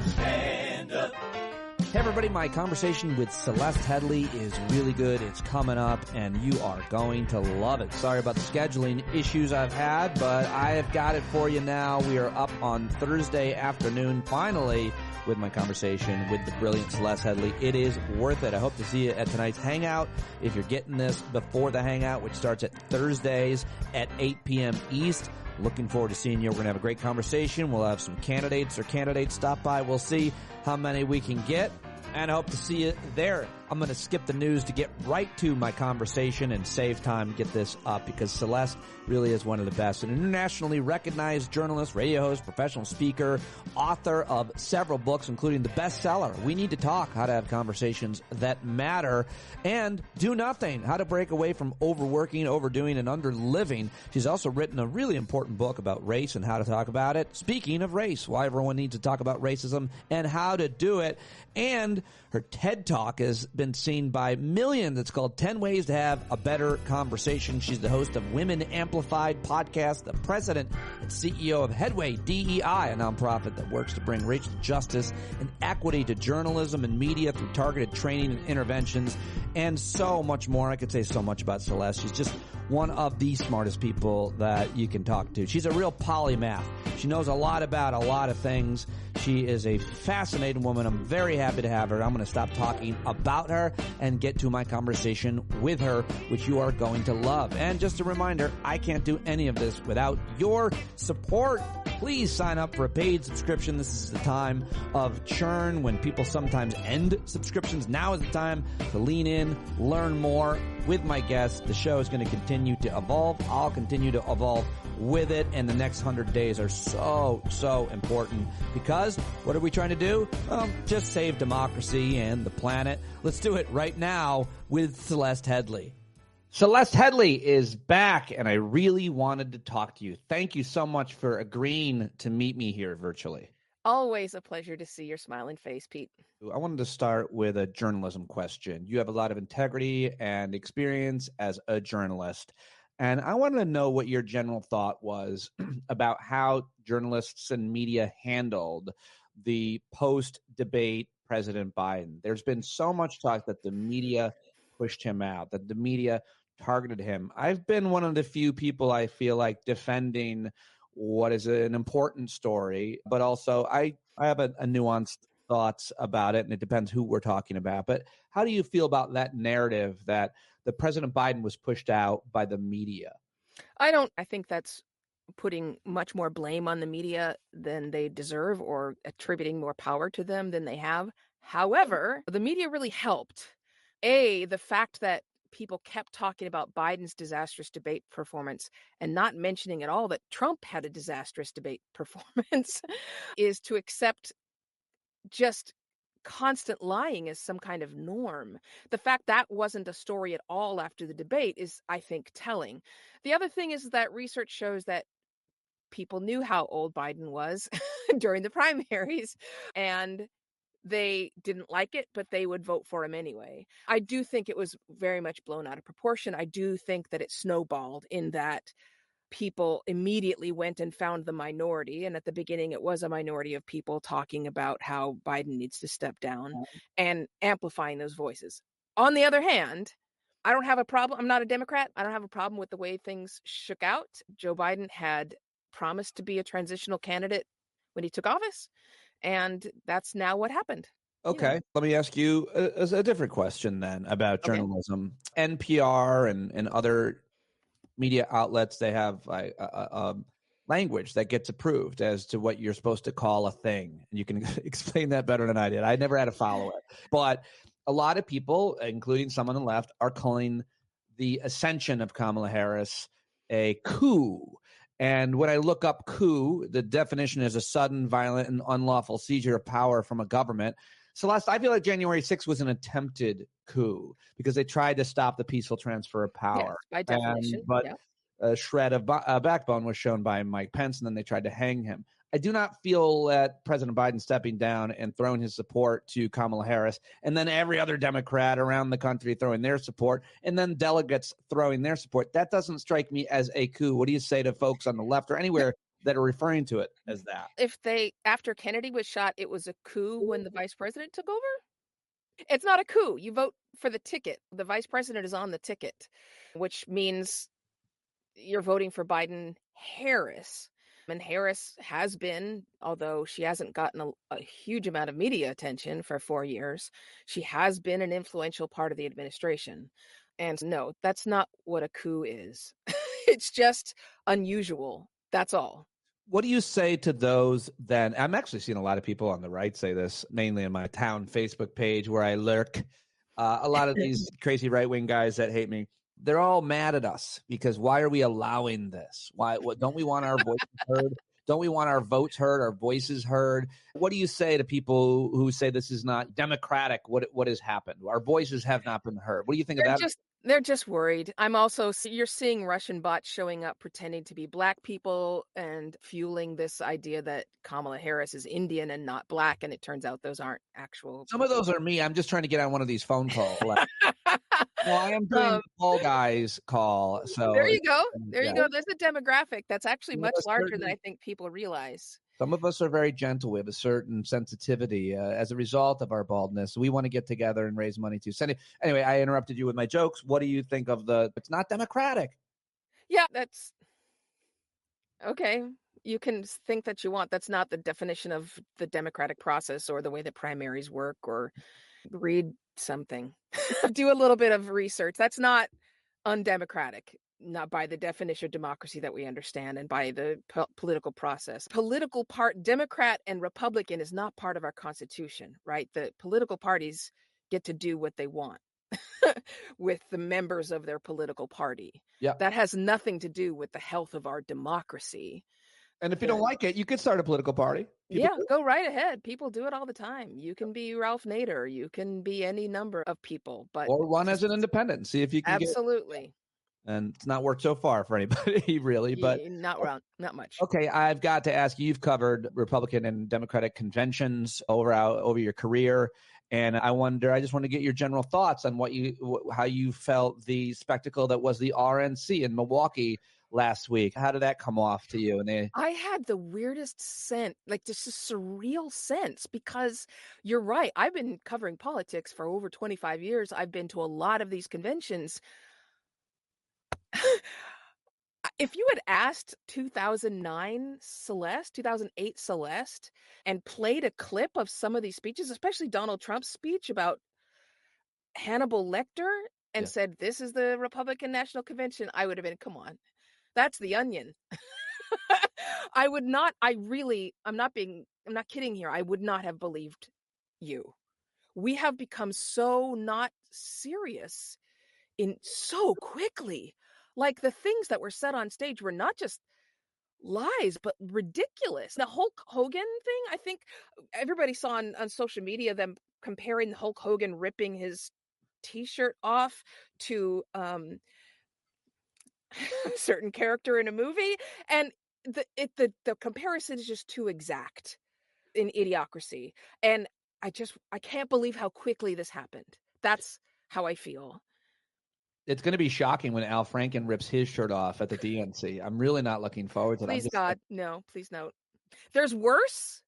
Stand up. Hey everybody, my conversation with Celeste Headlee is really good. It's coming up and you are going to love it. Sorry about the scheduling issues I've had, but I have got it for you now. We are up on Thursday afternoon, finally, with my conversation with the brilliant Celeste Headlee. It is worth it. I hope to see you at tonight's Hangout. If you're getting this before the Hangout, which starts at Thursdays at 8 p.m. East, looking forward to seeing you. We're going to have a great conversation. We'll have some candidates stop by. We'll see how many we can get, and I hope to see you there. I'm going to skip the news to get right to my conversation and save time to get this up because Celeste really is one of the best. An internationally recognized journalist, radio host, professional speaker, author of several books, including the bestseller, We Need to Talk, How to Have Conversations That Matter, and Do Nothing, How to Break Away from Overworking, Overdoing, and Underliving. She's also written a really important book about race and how to talk about it. Speaking of race, why everyone needs to talk about racism and how to do it. And her TED Talk has been seen by millions. It's called 10 Ways to Have a Better Conversation. She's the host of Women Amplified podcast, the president and CEO of Headway DEI, a nonprofit that works to bring racial justice and equity to journalism and media through targeted training and interventions, and so much more. I could say so much about Celeste. She's just one of the smartest people that you can talk to. She's a real polymath. She knows a lot about a lot of things. She is a fascinating woman. I'm very happy to have her. I'm going to stop talking about her and get to my conversation with her, which you are going to love. And just a reminder, I can't do any of this without your support. Please sign up for a paid subscription. This is the time of churn when people sometimes end subscriptions. Now is the time to lean in, learn more with my guests. The show is going to continue to evolve. I'll continue to evolve with it, and the next 100 days are so important because what are we trying to do? Just save democracy and the planet. Let's do it right now with Celeste Headlee. Celeste Headlee is back, and I really wanted to talk to you. Thank you so much for agreeing to meet me here virtually. Always a pleasure to see your smiling face, Pete. I wanted to start with a journalism question. You have a lot of integrity and experience as a journalist, and I wanted to know what your general thought was about how journalists and media handled the post-debate President Biden. There's been so much talk that the media pushed him out, that the media targeted him. I've been one of the few people I feel like defending what is an important story, but also I have a nuanced thoughts about it, and it depends who we're talking about. But how do you feel about that narrative that the President Biden was pushed out by the media? I think that's putting much more blame on the media than they deserve or attributing more power to them than they have. However, the media really helped. The fact that people kept talking about Biden's disastrous debate performance and not mentioning at all that Trump had a disastrous debate performance is to accept just constant lying as some kind of norm. The fact that wasn't a story at all after the debate is, I think, telling. The other thing is that research shows that people knew how old Biden was during the primaries, and they didn't like it, but they would vote for him anyway. I do think it was very much blown out of proportion. I do think that it snowballed in that people immediately went and found the minority. And at the beginning, it was a minority of people talking about how Biden needs to step down and amplifying those voices. On the other hand, I don't have a problem. I'm not a Democrat. I don't have a problem with the way things shook out. Joe Biden had promised to be a transitional candidate when he took office, and that's now what happened. Okay, let me ask you a different question then about journalism. NPR and other media outlets, they have language that gets approved as to what you're supposed to call a thing. And you can explain that better than I did. I never had to follow it. But a lot of people, including some on the left, are calling the ascension of Kamala Harris a coup. And when I look up coup, the definition is a sudden, violent, and unlawful seizure of power from a government. Celeste, I feel like January 6th was an attempted coup because they tried to stop the peaceful transfer of power. Yes, by definition. But a shred of backbone was shown by Mike Pence, and then they tried to hang him. I do not feel that President Biden stepping down and throwing his support to Kamala Harris, and then every other Democrat around the country throwing their support, and then delegates throwing their support, that doesn't strike me as a coup. What do you say to folks on the left or anywhere that are referring to it as that. If after Kennedy was shot, it was a coup when the vice president took over? It's not a coup. You vote for the ticket. The vice president is on the ticket, which means you're voting for Biden Harris. And Harris has been, although she hasn't gotten a huge amount of media attention for 4 years, she has been an influential part of the administration. And no, that's not what a coup is. It's just unusual. That's all. What do you say to those then? I'm actually seeing a lot of people on the right say this, mainly in my town Facebook page where I lurk. A lot of these crazy right-wing guys that hate me, they're all mad at us because why are we allowing this? Don't we want our voices heard? Don't we want our votes heard, our voices heard? What do you say to people who say this is not democratic? What has happened? Our voices have not been heard. What do you think of that? They're just worried. I'm also you're seeing Russian bots showing up pretending to be black people and fueling this idea that Kamala Harris is Indian and not black, and it turns out those aren't actual. Some of those are me. I'm just trying to get on one of these phone calls. No, I am doing the Fall Guys call. So there you go. There you go. There's a demographic that's actually much larger than I think people realize. Some of us are very gentle. We have a certain sensitivity as a result of our baldness. We want to get together and raise money too. So anyway, I interrupted you with my jokes. What do you think of it's not democratic? Yeah, that's okay. You can think that you want. That's not the definition of the democratic process or the way that primaries work, or read something. Do a little bit of research. That's not undemocratic, not by the definition of democracy that we understand and by the political process. Democrat and Republican is not part of our Constitution, right? The political parties get to do what they want with the members of their political party. Yeah. That has nothing to do with the health of our democracy. And if you don't like it, you could start a political party. Go right ahead. People do it all the time. You can be Ralph Nader. You can be any number of people, or run as an independent and see if you can absolutely. And it's not worked so far for anybody, really. But not much. Okay, I've got to ask you. You've covered Republican and Democratic conventions over your career, and I just want to get your general thoughts on how you felt the spectacle that was the RNC in Milwaukee last week. How did that come off to you? And I had the weirdest sense, like just a surreal sense, because you're right. I've been covering politics for over 25 years. I've been to a lot of these conventions. If you had asked 2008 Celeste, and played a clip of some of these speeches, especially Donald Trump's speech about Hannibal Lecter, and said, this is the Republican National Convention, I would have been, come on, that's The Onion. I'm not kidding here. I would not have believed you. We have become so not serious so quickly. Like the things that were said on stage were not just lies, but ridiculous. The Hulk Hogan thing, I think everybody saw on social media them comparing Hulk Hogan ripping his t-shirt off to a certain character in a movie. And the comparison is just too exact in Idiocracy. And I can't believe how quickly this happened. That's how I feel. It's going to be shocking when Al Franken rips his shirt off at the DNC. I'm really not looking forward to that. Please, God, no. Please, no. There's worse.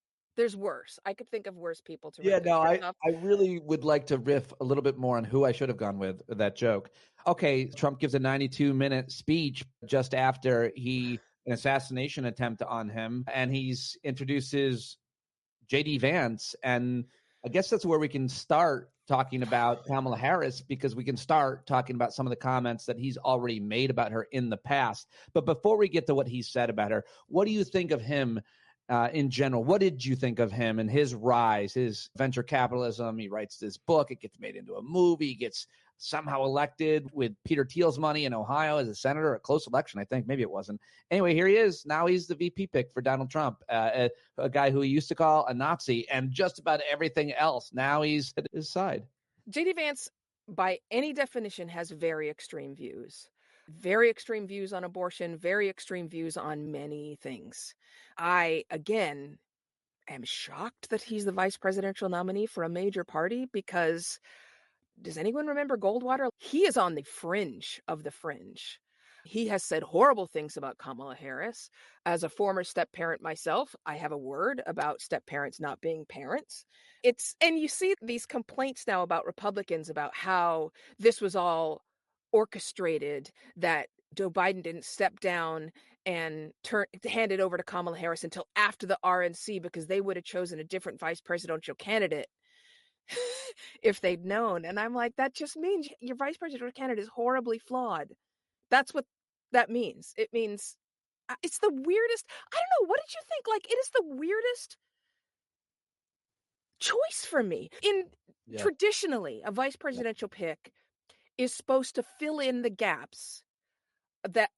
I could think of worse people to rip I really would like to riff a little bit more on who I should have gone with that joke. Okay, Trump gives a 92-minute speech just after an assassination attempt on him, and he's introduces J.D. Vance, and I guess that's where we can start talking about Kamala Harris, because we can start talking about some of the comments that he's already made about her in the past. But before we get to what he said about her, what do you think of him in general? What did you think of him and his rise, his venture capitalism? He writes this book. It gets made into a movie. He gets somehow elected with Peter Thiel's money in Ohio as a senator, a close election, I think. Maybe it wasn't. Anyway, here he is. Now he's the VP pick for Donald Trump, a guy who he used to call a Nazi and just about everything else. Now he's at his side. J.D. Vance, by any definition, has very extreme views. Very extreme views on abortion, very extreme views on many things. I, again, am shocked that he's the vice presidential nominee for a major party, because does anyone remember Goldwater? He is on the fringe of the fringe. He has said horrible things about Kamala Harris. As a former step parent myself, I have a word about step parents not being parents. And you see these complaints now about Republicans about how this was all orchestrated, that Joe Biden didn't step down and hand it over to Kamala Harris until after the RNC because they would have chosen a different vice presidential candidate if they'd known. And I'm like, that just means your vice presidential candidate is horribly flawed. That's what that means. It means it's the weirdest. I don't know. What did you think? Like, it is the weirdest choice for me. Traditionally, a vice presidential pick is supposed to fill in the gaps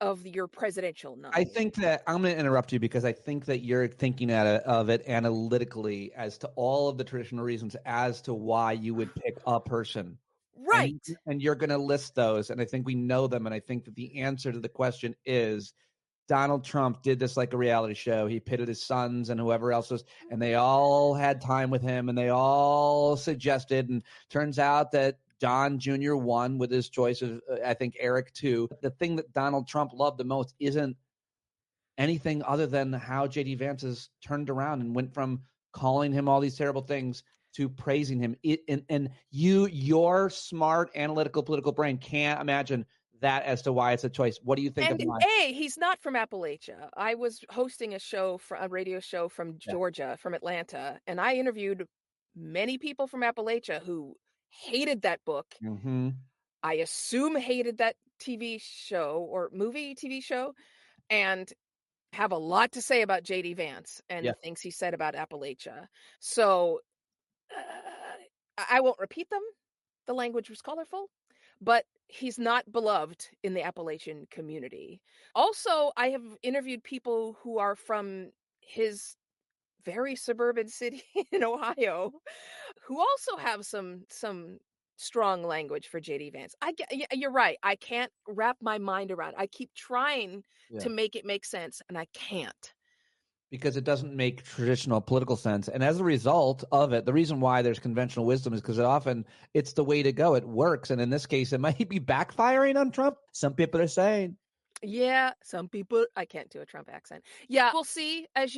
of your presidential nominee. I think that I'm going to interrupt you because I think that you're thinking of it analytically as to all of the traditional reasons as to why you would pick a person. Right. And you're going to list those. And I think we know them. And I think that the answer to the question is Donald Trump did this like a reality show. He pitted his sons and whoever else was, and they all had time with him and they all suggested. And turns out that Don Jr. won with his choice of, I think, Eric too. The thing that Donald Trump loved the most isn't anything other than how J.D. Vance has turned around and went from calling him all these terrible things to praising him. Your smart, analytical, political brain can't imagine that as to why it's a choice. What do you think of why? He's not from Appalachia. I was hosting a radio show from Georgia, from Atlanta, and I interviewed many people from Appalachia who hated that book. Mm-hmm. I assume hated that TV show or TV show, and have a lot to say about J.D. Vance and the things he said about Appalachia. So I won't repeat them. The language was colorful, but he's not beloved in the Appalachian community. Also, I have interviewed people who are from his very suburban city in Ohio who also have some strong language for J.D. Vance. You're right. I can't wrap my mind around. I keep trying to make it make sense, and I can't. Because it doesn't make traditional political sense. And as a result of it, the reason why there's conventional wisdom is because it's the way to go. It works. And in this case, it might be backfiring on Trump. Some people are saying. Yeah, some people. I can't do a Trump accent. Yeah, we'll see. As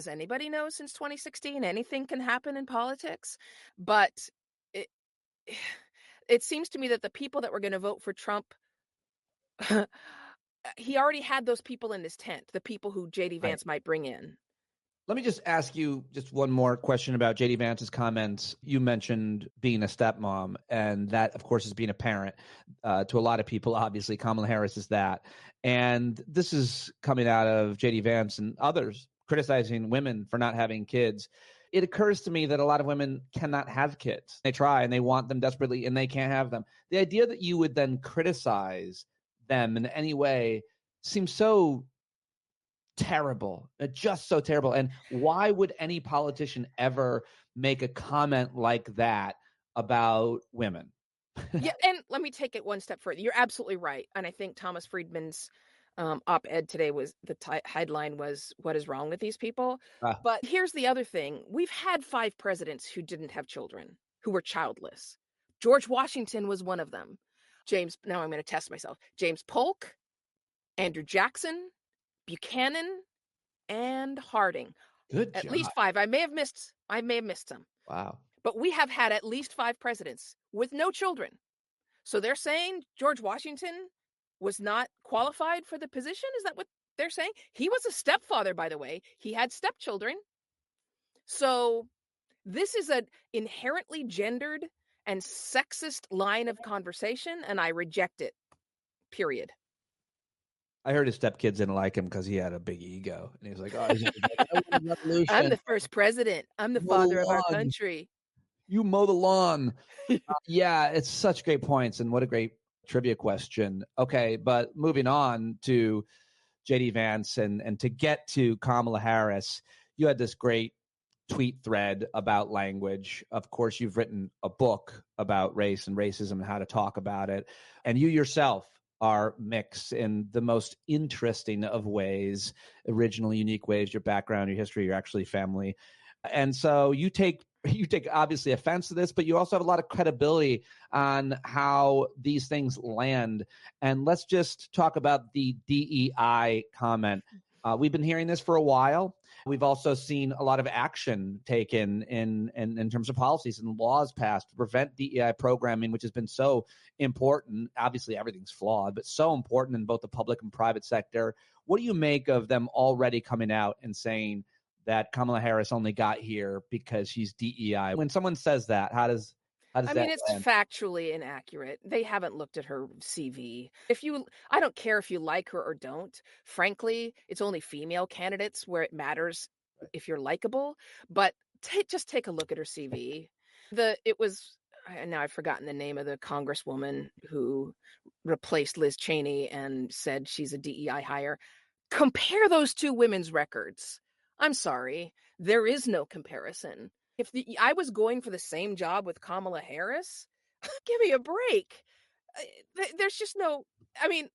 anybody knows, since 2016, anything can happen in politics. But it seems to me that the people that were going to vote for Trump, he already had those people in his tent, the people who J.D. Vance might bring in. Let me just ask you just one more question about J.D. Vance's comments. You mentioned being a stepmom, and that, of course, is being a parent to a lot of people. Obviously, Kamala Harris is that. And this is coming out of J.D. Vance and others criticizing women for not having kids. It occurs to me that a lot of women cannot have kids. They try and they want them desperately and they can't have them. The idea that you would then criticize them in any way seems so terrible, just so terrible. And why would any politician ever make a comment like that about women? Yeah, and let me take it one step further. You're absolutely right. And I think Thomas Friedman's op-ed today was headline was, "What is wrong with these people?" But here's the other thing. We've had 5 presidents who didn't have children, who were childless. George Washington was one of them. Now I'm going to test myself. James Polk, Andrew Jackson, Buchanan, and Harding. Good job. At least 5. I may have missed some. Wow. But we have had at least 5 presidents with no children. So they're saying George Washington was not qualified for the position? Is that what they're saying? He was a stepfather, by the way. He had stepchildren. So this is an inherently gendered and sexist line of conversation, and I reject it. Period. I heard his stepkids didn't like him because he had a big ego. And he was like, I'm the first president. I'm the father of our country. You mow the lawn. Yeah, it's such great points. And what a great trivia question. Okay, but moving on to J.D. Vance and to get to Kamala Harris, you had this great tweet thread about language. Of course, you've written a book about race and racism and how to talk about it. And you yourself are mixed in the most interesting of ways, original, unique ways, your background, your history, your actually family. And so you take you take obviously offense to this, but you also have a lot of credibility on how these things land. And let's just talk about the DEI comment. We've been hearing this for a while. We've also seen a lot of action taken in terms of policies and laws passed to prevent DEI programming, which has been so important. Obviously, everything's flawed, but so important in both the public and private sector. What do you make of them already coming out and saying that Kamala Harris only got here because she's DEI? When someone says that, how does I that mean, it's land? factually inaccurate. They haven't looked at her CV. I don't care if you like her or don't. Frankly, it's only female candidates where it matters if you're likable. But just take a look at her CV. Now I've forgotten the name of the congresswoman who replaced Liz Cheney and said she's a DEI hire. Compare those two women's records. I'm sorry, there is no comparison. If I was going for the same job with Kamala Harris, give me a break. There's just no, I mean,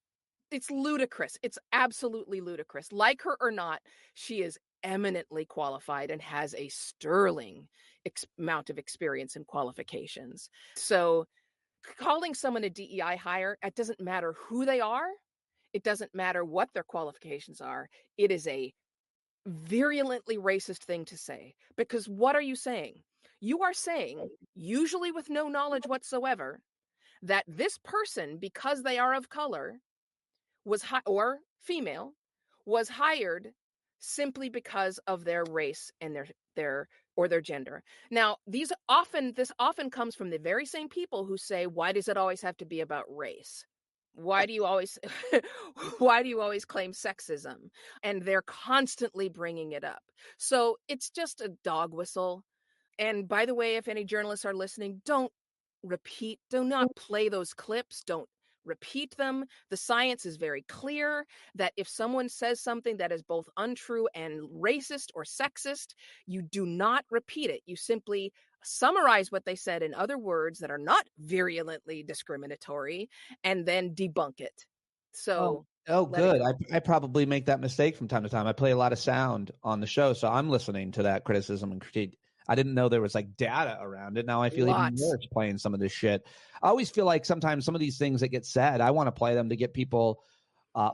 it's ludicrous. It's absolutely ludicrous. Like her or not, she is eminently qualified and has a sterling amount of experience and qualifications. So calling someone a DEI hire, it doesn't matter who they are. It doesn't matter what their qualifications are. It is a virulently racist thing to say, because what are you saying? You are saying, usually with no knowledge whatsoever, that this person, because they are of color, or female, was hired simply because of their race and their gender. Now, this often comes from the very same people who say, why does it always have to be about race? Why do you always claim sexism? And they're constantly bringing it up. So it's just a dog whistle. And by the way, if any journalists are listening, do not play those clips. Don't repeat them. The science is very clear that if someone says something that is both untrue and racist or sexist, you do not repeat it. You simply summarize what they said in other words that are not virulently discriminatory and then debunk it. So let it Good. go. I probably make that mistake from time to time. I play a lot of sound on the show, so I'm listening to that criticism and critique. I didn't know there was like data around it. Now I feel even Lots. worse playing some of this shit. I always feel like sometimes some of these things that get said, I want to play them to get people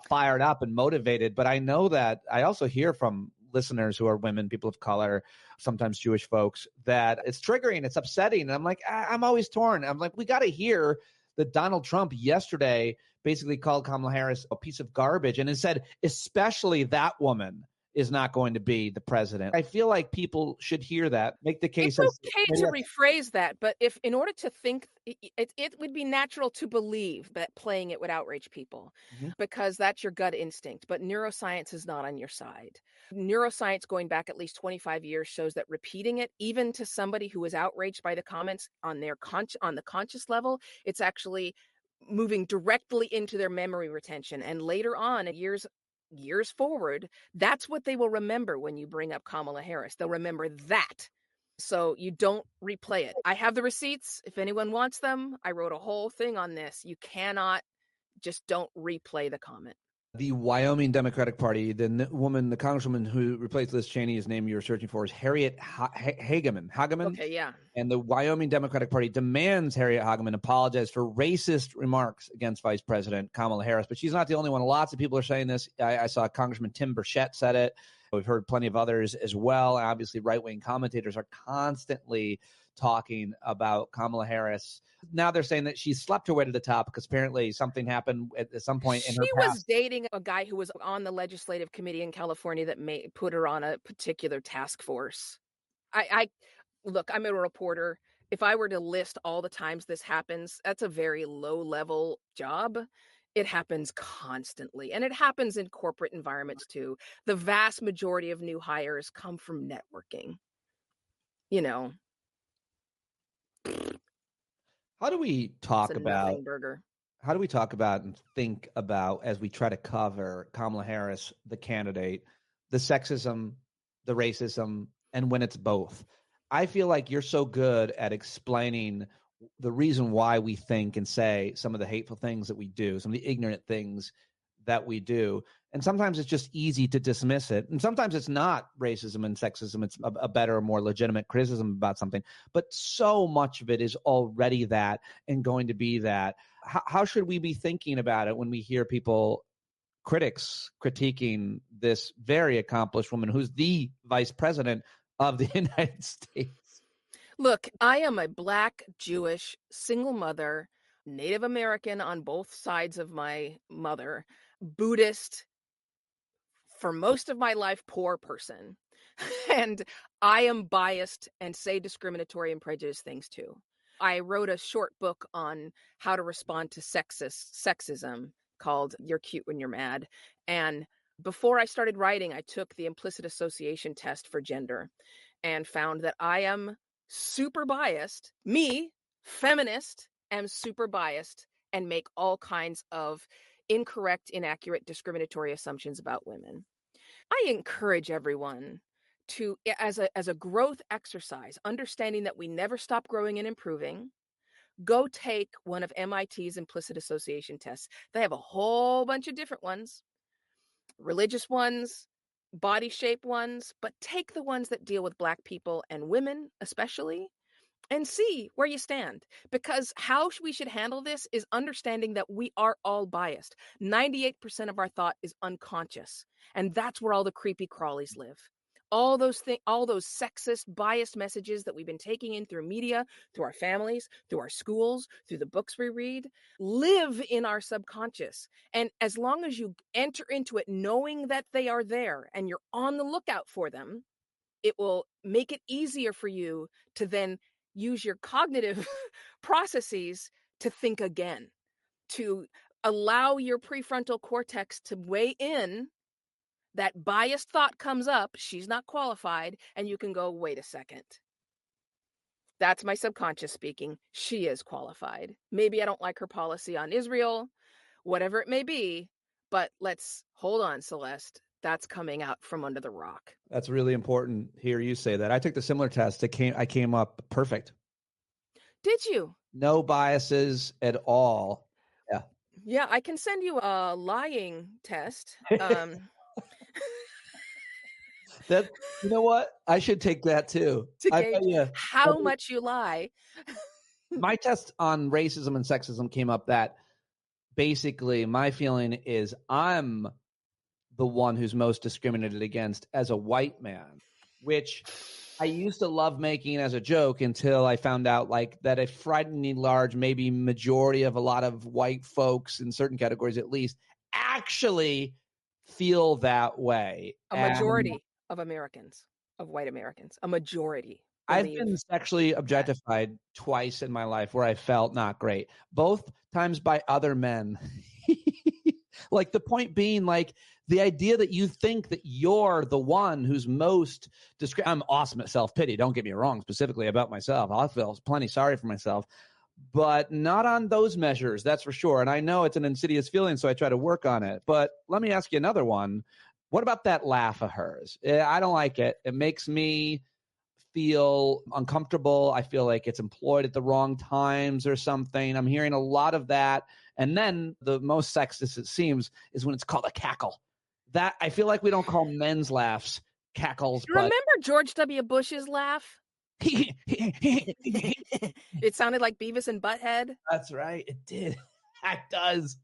fired up and motivated. But I know that I also hear from listeners who are women, people of color, sometimes Jewish folks, that it's triggering, it's upsetting. And I'm like, I'm always torn. I'm like, we got to hear that Donald Trump yesterday basically called Kamala Harris a piece of garbage and has said, especially that woman is not going to be the president. I feel like people should hear that, make the case. It's okay to rephrase that, but if in order to think, it would be natural to believe that playing it would outrage people because that's your gut instinct. But neuroscience is not on your side. Neuroscience going back at least 25 years shows that repeating it, even to somebody who is outraged by the comments on the conscious level, it's actually moving directly into their memory retention. And later on, years forward, that's what they will remember when you bring up Kamala Harris. They'll remember that. So you don't replay it. I have the receipts. If anyone wants them, I wrote a whole thing on this. You cannot, just don't replay the comment. The Wyoming Democratic Party, the congresswoman who replaced Liz Cheney's name you were searching for is Harriet Hageman. Okay, yeah. And the Wyoming Democratic Party demands Harriet Hageman apologize for racist remarks against Vice President Kamala Harris. But she's not the only one. Lots of people are saying this. I saw Congressman Tim Burchett said it. We've heard plenty of others as well. Obviously, right-wing commentators are constantly talking about Kamala Harris. Now they're saying that she slept her way to the top because apparently something happened at some point in her past. She was dating a guy who was on the legislative committee in California that put her on a particular task force. Look, I'm a reporter. If I were to list all the times this happens, that's a very low-level job. It happens constantly, and it happens in corporate environments too. The vast majority of new hires come from networking. How do we talk about and think about, as we try to cover Kamala Harris, the candidate, the sexism, the racism, and when it's both? I feel like you're so good at explaining the reason why we think and say some of the hateful things that we do, some of the ignorant things that we do. And sometimes it's just easy to dismiss it. And sometimes it's not racism and sexism. It's a better, more legitimate criticism about something. But so much of it is already that and going to be that. How should we be thinking about it when we hear people, critics, critiquing this very accomplished woman who's the vice president of the United States? Look, I am a Black, Jewish, single mother, Native American on both sides of my mother, Buddhist, for most of my life, poor person. And I am biased and say discriminatory and prejudiced things too. I wrote a short book on how to respond to sexism called You're Cute When You're Mad. And before I started writing, I took the implicit association test for gender and found that I am super biased. Me, feminist, am super biased and make all kinds of incorrect, inaccurate, discriminatory assumptions about women. I encourage everyone to, as a growth exercise, understanding that we never stop growing and improving, go take one of MIT's implicit association tests. They have a whole bunch of different ones, religious ones, body shape ones, but take the ones that deal with Black people and women especially, and see where you stand. Because how we should handle this is understanding that we are all biased. 98% of our thought is unconscious, and that's where all the creepy crawlies live. All those sexist, biased messages that we've been taking in through media, through our families, through our schools, through the books we read, live in our subconscious. And as long as you enter into it knowing that they are there and you're on the lookout for them, it will make it easier for you to then use your cognitive processes to think again, to allow your prefrontal cortex to weigh in. That biased thought comes up, she's not qualified, and you can go, wait a second. That's my subconscious speaking. She is qualified. Maybe I don't like her policy on Israel, whatever it may be, but let's hold on, Celeste. That's coming out from under the rock. That's really important. Hear you say that. I took the similar test. I came up perfect. Did you? No biases at all. Yeah. Yeah, I can send you a lying test. That, you know what? I should take that too. To I gauge tell you, how much you lie. my test on racism and sexism came up that basically my feeling is I'm the one who's most discriminated against as a white man, which I used to love making as a joke until I found out like that a frighteningly large, maybe majority of a lot of white folks in certain categories at least actually feel that way. A majority of Americans, of white Americans, a majority I've believe been sexually objectified twice in my life where I felt not great, both times by other men. Like the point being, like the idea that you think that you're the one who's most I'm awesome at self-pity. Don't get me wrong, specifically about myself. I feel plenty sorry for myself, but not on those measures. That's for sure. And I know it's an insidious feeling, so I try to work on it. But let me ask you another one. What about that laugh of hers? I don't like it. It makes me feel uncomfortable. I feel like it's employed at the wrong times or something. I'm hearing a lot of that. And then the most sexist it seems is when it's called a cackle. That I feel like we don't call men's laughs cackles. Remember George W. Bush's laugh? It sounded like Beavis and Butthead. That's right. It did. It does.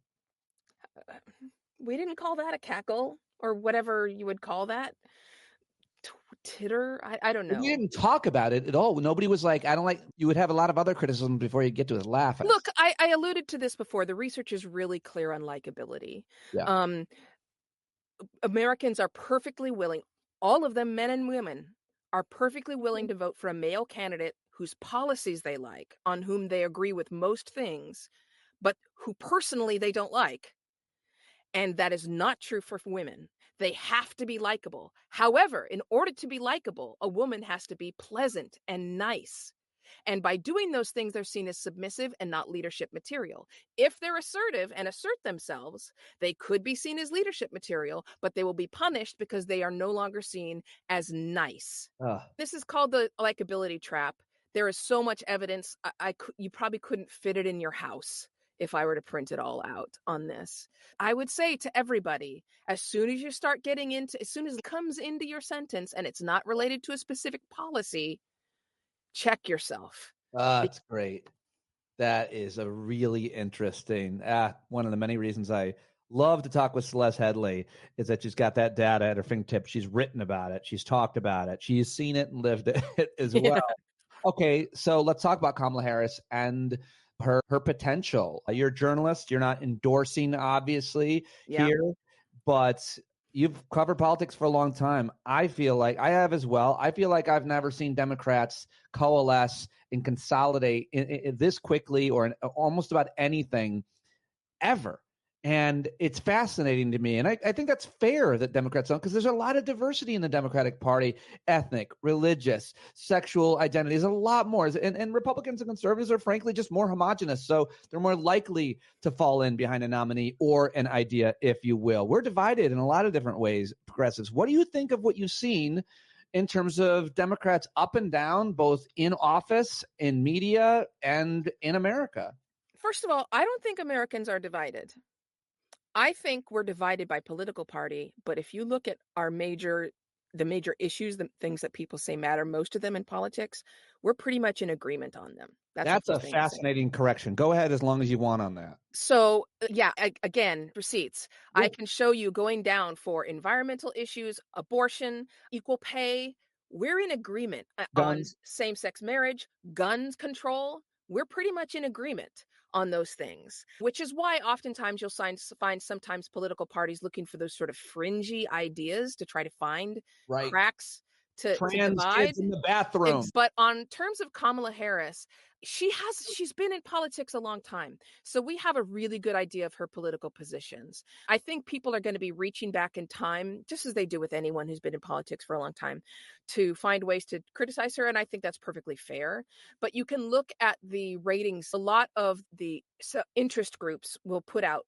We didn't call that a cackle or whatever you would call that. Titter? I don't know. We didn't talk about it at all. Nobody was like, I don't like, you would have a lot of other criticism before you get to his laugh. Look, I alluded to this before. The research is really clear on likability. Yeah. Americans are perfectly willing, all of them, men and women, are perfectly willing to vote for a male candidate whose policies they like, on whom they agree with most things, but who personally they don't like. And that is not true for women. They have to be likable. However, in order to be likable, a woman has to be pleasant and nice. And by doing those things, they're seen as submissive and not leadership material. If they're assertive and assert themselves, they could be seen as leadership material, but they will be punished because they are no longer seen as nice. This is called the likability trap. There is so much evidence. You probably couldn't fit it in your house if I were to print it all out on this. I would say to everybody, as soon as you start getting into, as soon as it comes into your sentence and it's not related to a specific policy, check yourself. That's great. That is a really interesting, one of the many reasons I love to talk with Celeste Headlee is that she's got that data at her fingertips. She's written about it. She's talked about it. She's seen it and lived it as well. Yeah. Okay, so let's talk about Kamala Harris and her potential. You're a journalist. You're not endorsing, obviously, Yeah. here, but you've covered politics for a long time. I feel like I have as well. I feel like I've never seen Democrats coalesce and consolidate in this quickly or in almost about anything ever. And it's fascinating to me. And I think that's fair that Democrats don't, because there's a lot of diversity in the Democratic Party, ethnic, religious, sexual identities, a lot more. And Republicans and conservatives are frankly just more homogenous. So they're more likely to fall in behind a nominee or an idea, if you will. We're divided in a lot of different ways, progressives. What do you think of what you've seen in terms of Democrats up and down, both in office, in media, and in America? First of all, I don't think Americans are divided. I think we're divided by political party, but if you look at the major issues, the things that people say matter most to them in politics, we're pretty much in agreement on them. That's the That's a first thing I'll say. fascinating correction. Go ahead as long as you want on that. So, yeah, again, receipts. Yeah. I can show you going down for environmental issues, abortion, equal pay. We're in agreement on Guns. same-sex marriage, guns control. We're pretty much in agreement on those things, which is why oftentimes you'll find sometimes political parties looking for those sort of fringy ideas to try to find Right. cracks to Trans divide. kids in the bathroom. But on terms of Kamala Harris, she's been in politics a long time. So we have a really good idea of her political positions. I think people are going to be reaching back in time, just as they do with anyone who's been in politics for a long time, to find ways to criticize her. And I think that's perfectly fair. But you can look at the ratings. A lot of the interest groups will put out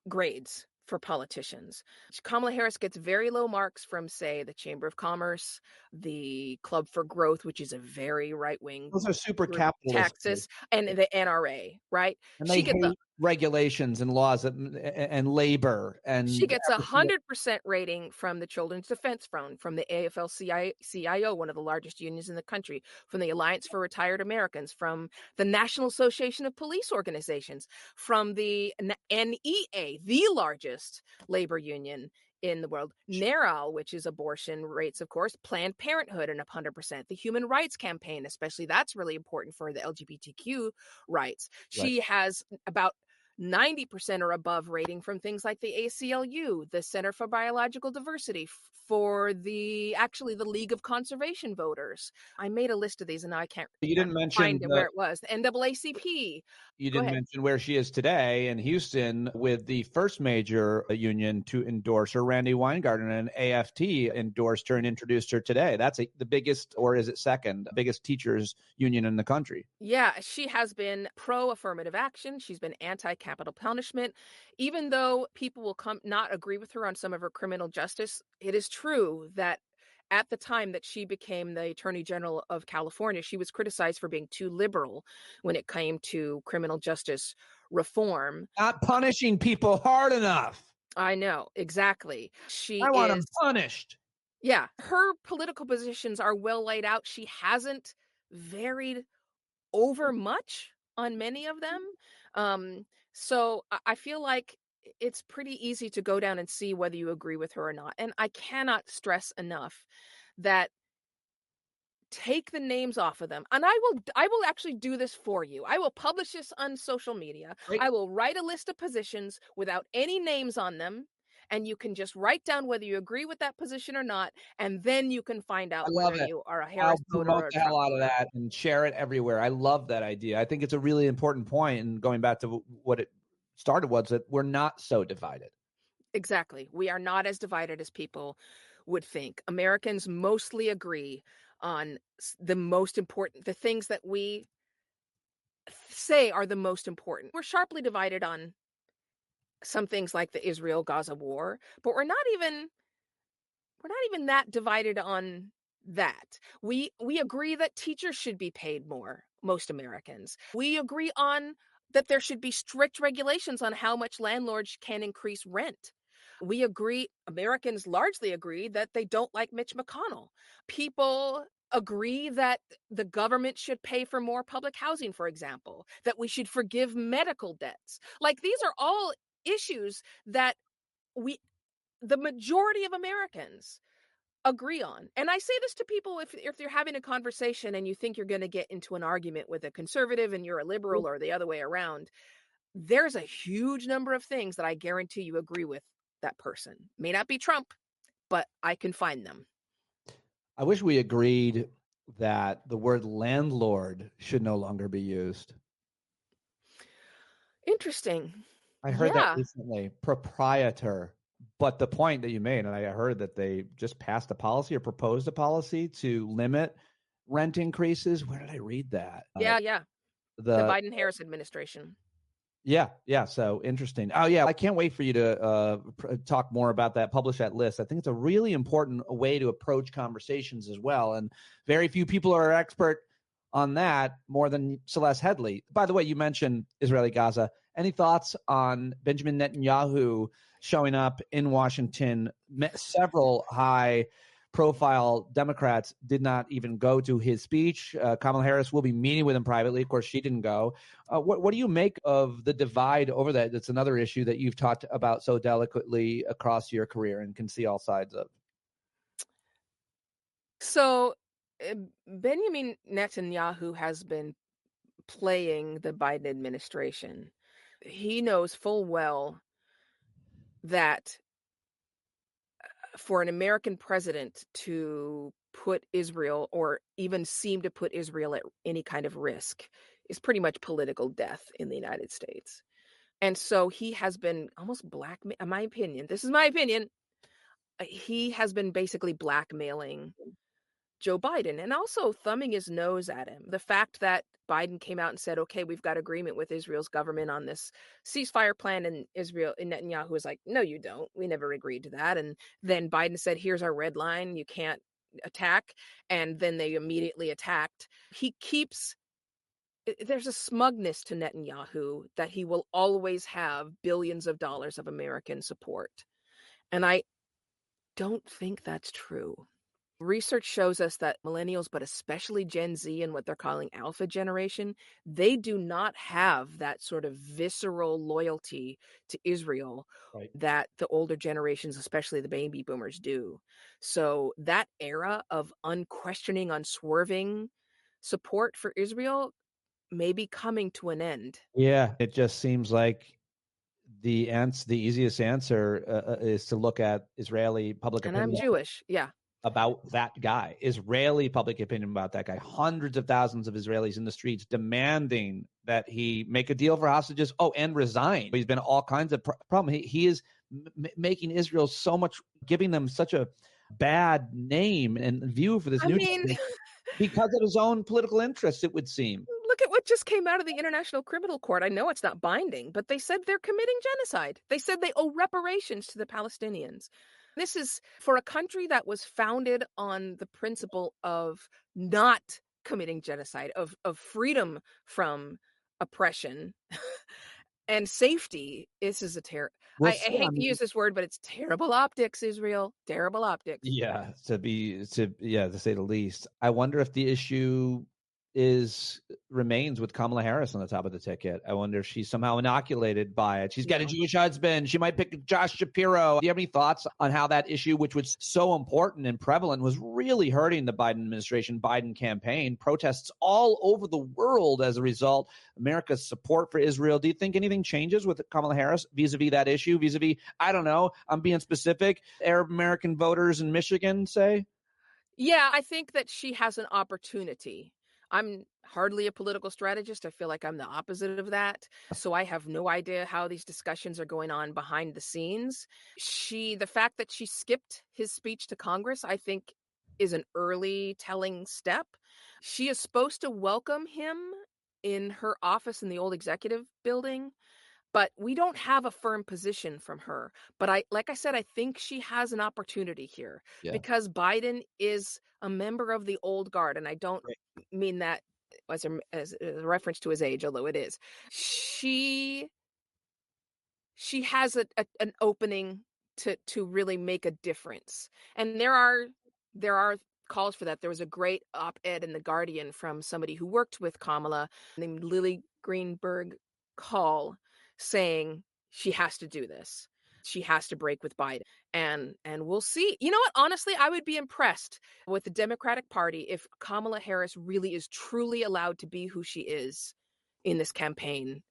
grades for politicians. Kamala Harris gets very low marks from, say, the Chamber of Commerce, the Club for Growth, which is a very right-wing Those are super group, capitalist. Texas, and the NRA, right? And they hate regulations and laws and labor. And She gets 100% rating from the Children's Defense Fund, from the AFL-CIO, one of the largest unions in the country, from the Alliance for Retired Americans, from the National Association of Police Organizations, from the NEA, the largest labor union in the world, NARAL, which is abortion rates, of course, Planned Parenthood, and 100%, the Human Rights Campaign, especially that's really important for the LGBTQ rights. She has about 90% or above rating from things like the ACLU, the Center for Biological Diversity, for the League of Conservation Voters. I made a list of these and now I can't find where it was. The NAACP. You didn't mention where she is today in Houston with the first major union to endorse her, Randy Weingarten, and AFT endorsed her and introduced her today. That's the biggest, or is it second, biggest teachers union in the country. Yeah, she has been pro-affirmative action. She's been anti-capital punishment. Even though people will not agree with her on some of her criminal justice, it is true that at the time that she became the Attorney General of California, she was criticized for being too liberal when it came to criminal justice reform. Not punishing people hard enough. I know, exactly. I want them punished. Yeah, her political positions are well laid out. She hasn't varied over much on many of them. So I feel like it's pretty easy to go down and see whether you agree with her or not. And I cannot stress enough that take the names off of them. And I will actually do this for you. I will publish this on social media. Great. I will write a list of positions without any names on them. And you can just write down whether you agree with that position or not, and then you can find out whether you are a Harris voter or a Trump the hell out of voter. that and share it everywhere. I love that idea. I think it's a really important point. And going back to what it started was that we're not so divided. Exactly. We are not as divided as people would think. Americans mostly agree on the things that we say are the most important. We're sharply divided on some things like the Israel-Gaza war, but we're not even that divided on that. We agree that teachers should be paid more, most Americans. We agree on that there should be strict regulations on how much landlords can increase rent. We agree, Americans largely agree that they don't like Mitch McConnell. People agree that the government should pay for more public housing, for example, that we should forgive medical debts. Like, these are all issues that we the majority of Americans agree on. And I say this to people, if you're having a conversation and you think you're going to get into an argument with a conservative and you're a liberal or the other way around, there's a huge number of things that I guarantee you agree with that person. May not be Trump, but I can find them. I wish we agreed that the word landlord should no longer be used. Interesting. I heard that Yeah. recently, proprietor. But the point that you made, and I heard that they just passed a policy or proposed a policy to limit rent increases. Where did I read that? Yeah. The The Biden-Harris administration. Yeah. So interesting. Oh, yeah. I can't wait for you to talk more about that, publish that list. I think it's a really important way to approach conversations as well. And very few people are expert on that more than Celeste Headlee. By the way, you mentioned Israeli Gaza. Any thoughts on Benjamin Netanyahu showing up in Washington? Several high profile Democrats did not even go to his speech. Kamala Harris will be meeting with him privately. Of course, she didn't go. What do you make of the divide over that? That's another issue that you've talked about so delicately across your career and can see all sides of. So, Benjamin Netanyahu has been playing the Biden administration. He knows full well that for an American president to put Israel or even seem to put Israel at any kind of risk is pretty much political death in the United States. And so he has been almost in my opinion, this is my opinion, he has been basically blackmailing Joe Biden and also thumbing his nose at him. The fact that Biden came out and said, okay, we've got agreement with Israel's government on this ceasefire plan, and Netanyahu was like, no, you don't. We never agreed to that. And then Biden said, here's our red line. You can't attack. And then they immediately attacked. There's a smugness to Netanyahu that he will always have billions of dollars of American support. And I don't think that's true. Research shows us that millennials, but especially Gen Z and what they're calling alpha generation, they do not have that sort of visceral loyalty to Israel Right. that the older generations, especially the baby boomers, do. So that era of unquestioning, unswerving support for Israel may be coming to an end. Yeah, it just seems like the easiest answer is to look at Israeli public And I'm opinion Jewish. Yeah. about that guy. Israeli public opinion about that guy. Hundreds of thousands of Israelis in the streets demanding that he make a deal for hostages. Oh, and resign. He's been all kinds of problem. He is making Israel so much, giving them such a bad name and view for this I new mean, because of his own political interests, it would seem. look at what just came out of the International Criminal Court. I know it's not binding, but they said they're committing genocide. They said they owe reparations to the Palestinians. This is for a country that was founded on the principle of not committing genocide, of freedom from oppression and safety. This is a We'll I see. hate to use this word, but it's terrible optics, Israel. Terrible optics. Yeah, to say the least. I wonder if the issue remains with Kamala Harris on the top of the ticket. I wonder if she's somehow inoculated by it. She's got a Jewish husband. She might pick Josh Shapiro. Do you have any thoughts on how that issue, which was so important and prevalent, was really hurting the Biden administration, Biden campaign? Protests all over the world as a result. America's support for Israel. Do you think anything changes with Kamala Harris vis-a-vis that issue? Vis-a-vis, I don't know, I'm being specific, Arab American voters in Michigan, say? Yeah, I think that she has an opportunity. I'm hardly a political strategist. I feel like I'm the opposite of that. So I have no idea how these discussions are going on behind the scenes. The fact that she skipped his speech to Congress, I think is an early telling step. She is supposed to welcome him in her office in the old executive building, but we don't have a firm position from her. But like I said, I think she has an opportunity here Yeah. because Biden is a member of the old guard. And I don't mean that as a reference to his age, although it is. She has an opening to really make a difference. And there are calls for that. There was a great op-ed in The Guardian from somebody who worked with Kamala named Lily Greenberg Call saying she has to do this. She has to break with Biden. And we'll see. You know what? Honestly, I would be impressed with the Democratic Party if Kamala Harris really is truly allowed to be who she is in this campaign,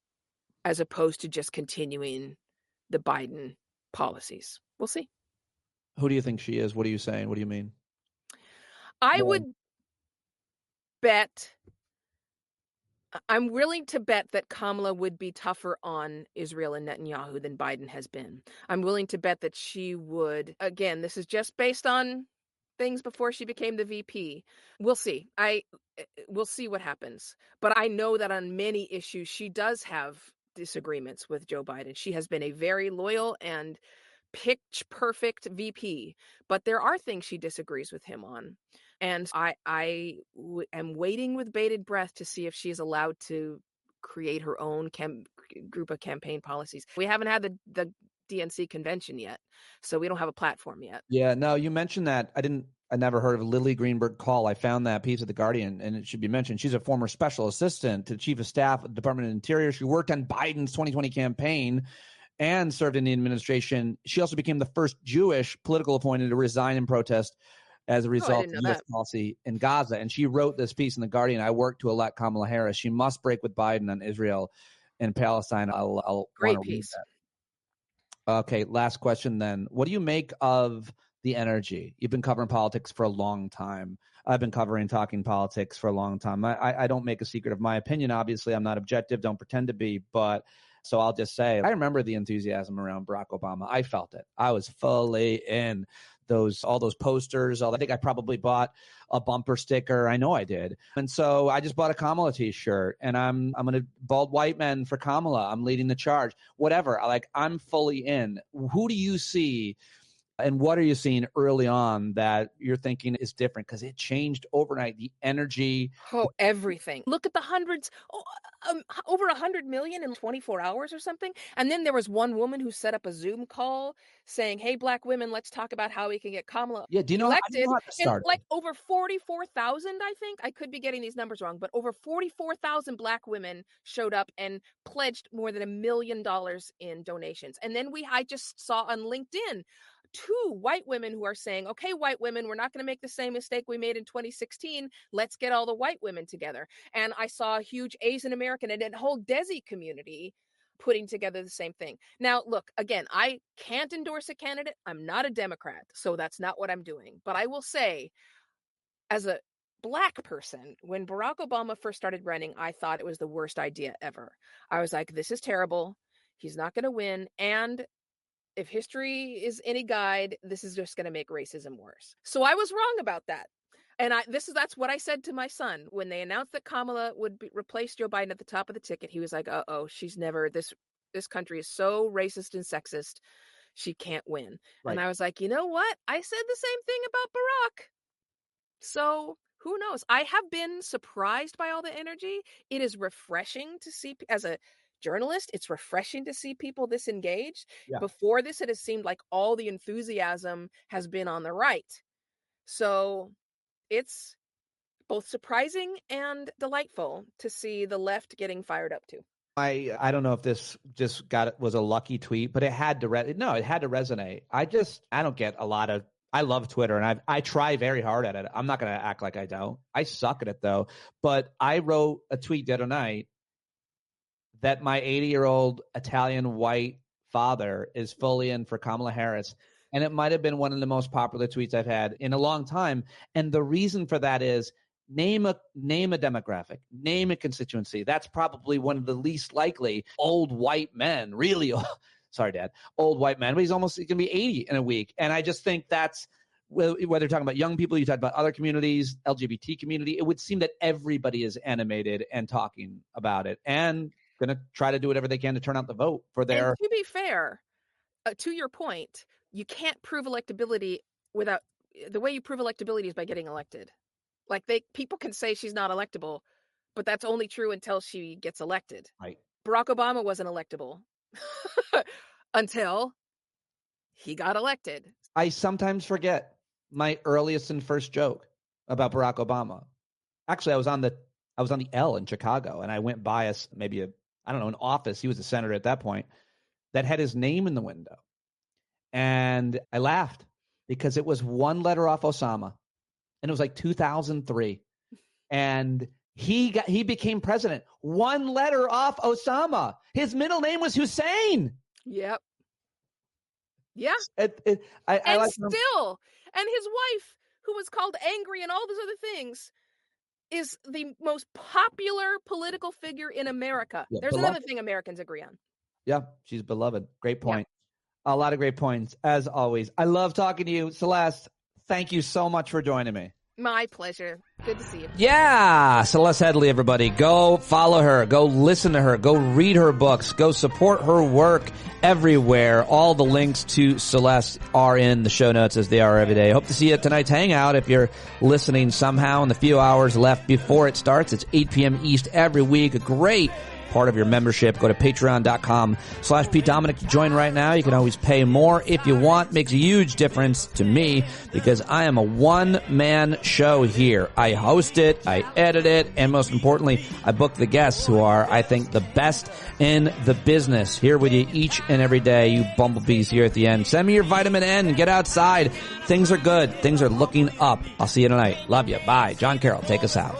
as opposed to just continuing the Biden policies. We'll see. Who do you think she is? What are you saying? What do you mean? I Well, would bet, I'm willing to bet that Kamala would be tougher on Israel and Netanyahu than Biden has been. I'm willing to bet that she would, again, this is just based on things before she became the VP. We'll see. We'll see what happens. But I know that on many issues, she does have disagreements with Joe Biden. She has been a very loyal and pitch perfect VP, but there are things she disagrees with him on. And am waiting with bated breath to see if she is allowed to create her own group of campaign policies. We haven't had the DNC convention yet, so we don't have a platform yet. yeah, no, you mentioned that. I never heard of Lily Greenberg Call. I found that piece of The Guardian, and it should be mentioned. She's a former special assistant to the chief of staff of the Department of Interior. She worked on Biden's 2020 campaign and served in the administration. She also became the first Jewish political appointee to resign in protest as a result of U.S. policy in Gaza. And she wrote this piece in The Guardian. I worked to elect Kamala Harris. She must break with Biden on Israel and Palestine. I'll Great want to read piece. that. Okay, last question then. What do you make of the energy? You've been covering politics for a long time. I've been talking politics for a long time. I don't make a secret of my opinion. Obviously, I'm not objective, don't pretend to be, but so I'll just say, I remember the enthusiasm around Barack Obama. I felt it. I was fully in all those posters. I think I probably bought a bumper sticker. I know I did. And so I just bought a Kamala t-shirt, and I'm going to bald white men for Kamala. I'm leading the charge, whatever. I'm fully in. Who do you see? And what are you seeing early on that you're thinking is different? Because it changed overnight. The energy. Oh, everything. Look at the hundreds, over 100 million in 24 hours or something. And then there was one woman who set up a Zoom call saying, hey, Black women, let's talk about how we can get Kamala Yeah, do you know elected. how this And started? like over 44,000, I think. I could be getting these numbers wrong, but over 44,000 Black women showed up and pledged more than $1 million in donations. And then I just saw on LinkedIn 2 white women who are saying, okay, white women, we're not going to make the same mistake we made in 2016. Let's get all the white women together. And I saw a huge Asian American and a whole Desi community putting together the same thing. Now, look, again, I can't endorse a candidate. I'm not a Democrat, so that's not what I'm doing. But I will say, as a Black person, when Barack Obama first started running, I thought it was the worst idea ever. I was like, this is terrible. He's not going to win. And if history is any guide, this is just going to make racism worse. So I was wrong about that. And that's what I said to my son when they announced that Kamala would replace Joe Biden at the top of the ticket. He was like, "Uh-oh, she's never this country is so racist and sexist. She can't win." Right. And I was like, "You know what? I said the same thing about Barack." So who knows? I have been surprised by all the energy. It is refreshing to see, as a journalist, it's refreshing to see people this engaged. Yeah. Before this, it has seemed like all the enthusiasm has been on the right. So it's both surprising and delightful to see the left getting fired up too. I don't know if this just was a lucky tweet, but it had to it had to resonate. I don't get a lot of. I love Twitter, and I try very hard at it. I'm not going to act like I don't. I suck at it though. But I wrote a tweet the other night that my 80-year-old Italian white father is fully in for Kamala Harris. And it might have been one of the most popular tweets I've had in a long time. And the reason for that is name a demographic, name a constituency. That's probably one of the least likely old white men, really. Sorry, Dad, old white men, but he's going to be 80 in a week. And I just think that's, whether you're talking about young people, you talk about other communities, LGBT community, it would seem that everybody is animated and talking about it and going to try to do whatever they can to turn out the vote for their. And to be fair, to your point, you can't prove electability without, the way you prove electability is by getting elected. Like people can say she's not electable, But that's only true until she gets elected. Right. Barack Obama wasn't electable until he got elected. I sometimes forget my earliest and first joke about Barack Obama. Actually, I was on the L in Chicago, and I went by an office. He was a senator at that point that had his name in the window. And I laughed because it was one letter off Osama, and it was like 2003. And he became president. One letter off Osama. His middle name was Hussein. Yep. Yeah. And his wife, who was called angry and all those other things, is the most popular political figure in America. Yeah, There's another thing Americans agree on. Yeah, she's beloved. Great point. Yeah. A lot of great points, as always. I love talking to you, Celeste. Thank you so much for joining me. My pleasure. Good to see you. Yeah, Celeste Headlee, everybody. Go follow her. Go listen to her. Go read her books. Go support her work everywhere. All the links to Celeste are in the show notes, as they are every day. Hope to see you at tonight's hangout if you're listening somehow in the few hours left before it starts. It's 8 p.m. East every week. A great part of your membership. Go to patreon.com/Pete Dominic to join right now. You can always pay more if you want. Makes a huge difference to me because I am a one-man show here. I host it, I edit it, and most importantly, I book the guests who are, I think, the best in the business. Here with you each and every day, you bumblebees here at the end. Send me your vitamin N and get outside. Things are good. Things are looking up. I'll see you tonight. Love you. Bye. John Carroll, take us out.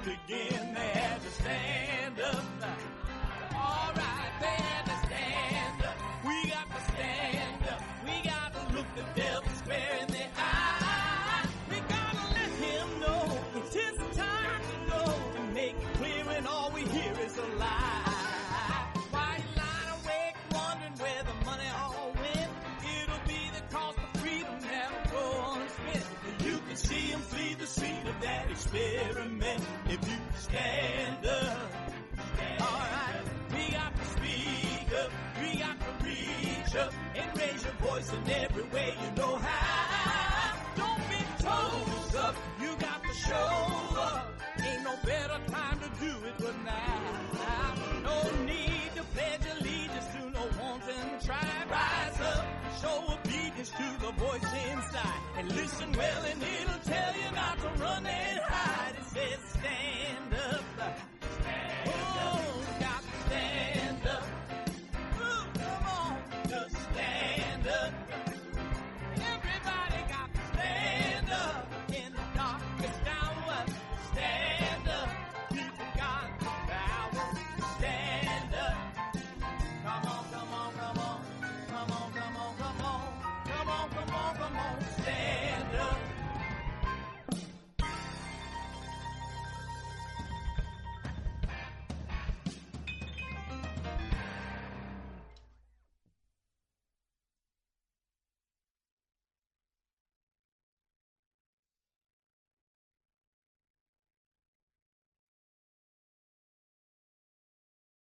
Begin, they had to stand up. All right, they had to stand up. We got to stand up. We got to look the devil square in the eye. We gotta let him know it's his time to go and make it clear, and all we hear is a lie. Why you lying awake wondering where the money all went? It'll be the cost of freedom that'll go unspent. You can see him flee the scene of that experiment. If you stand up, alright, we got to speak up, we got to reach up, and raise your voice in every way you know how. Don't be toes up, you got to show up, ain't no better time to do it but now.